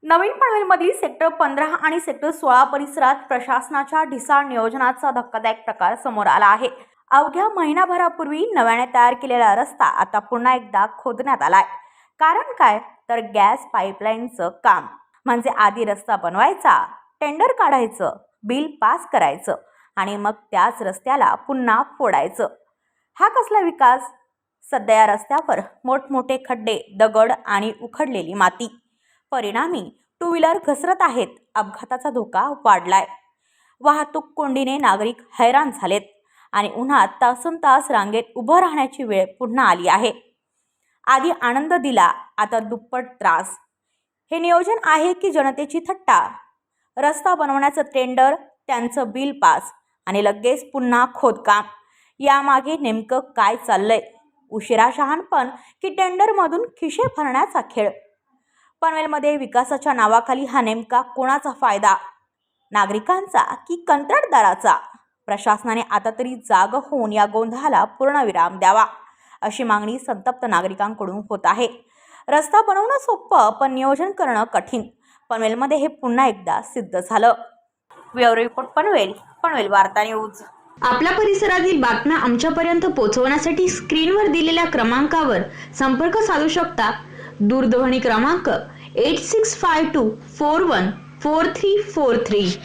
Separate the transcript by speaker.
Speaker 1: नवीन पनवेलमधील sector 15 आणि sector 16 परिसरात प्रशासनाच्या ढिसाळ नियोजनाचा धक्कादायक प्रकार समोर आला आहे। अवघ्या महिनाभरापूर्वी नव्याने तयार केलेला रस्ता आता पुन्हा एकदा खोदण्यात आलाय। कारण काय तर गॅस पाईपलाईनचं काम। म्हणजे आधी रस्ता बनवायचा, टेंडर काढायचं, बिल पास करायचं आणि मग त्याच रस्त्याला पुन्हा फोडायचं। हा कसला विकास? सध्या या रस्त्यावर मोठमोठे खड्डे, दगड आणि उखडलेली माती। परिणामी टू व्हीलर घसरत आहेत, अपघाताचा धोका वाढलाय। वाहतूक कोंडीने नागरिक हैराण झालेत आणि उन्हात तासनतास रांगेत उभं राहण्याची वेळ पुन्हा आली आहे। आधी आनंद दिला, आता दुप्पट त्रास। हे नियोजन आहे की जनतेची थट्टा? रस्ता बनवण्याचं टेंडर, त्यांचं बिल पास आणि लगेच पुन्हा खोदकाम। यामागे नेमकं काय चाललंय? उशिरा शहाणपण की टेंडरमधून खिशे भरण्याचा खेळ? पनवेलमध्ये विकासाच्या नावाखाली हा नेमका कोणाचा फायदा? नागरिकांचा की कंत्राटदाराचा? प्रशासनाने आता तरी जाग होऊन या गोंधळाला पूर्णविराम द्यावा, अशी मागणी संतप्त नागरिकांकडून होत आहे। रस्ता बनवणं सोपं, पण नियोजन करणं कठीण। पनवेलमध्ये हे पुन्हा एकदा सिद्ध झालं। ब्युरो रिपोर्ट पनवेल, पनवेल वार्ता न्यूज।
Speaker 2: आपल्या परिसरातील बातम्या आमच्यापर्यंत पोहोचवण्यासाठी स्क्रीनवर दिलेल्या क्रमांकावर संपर्क साधू शकता। दूरध्वनी क्रमांक 8652414343।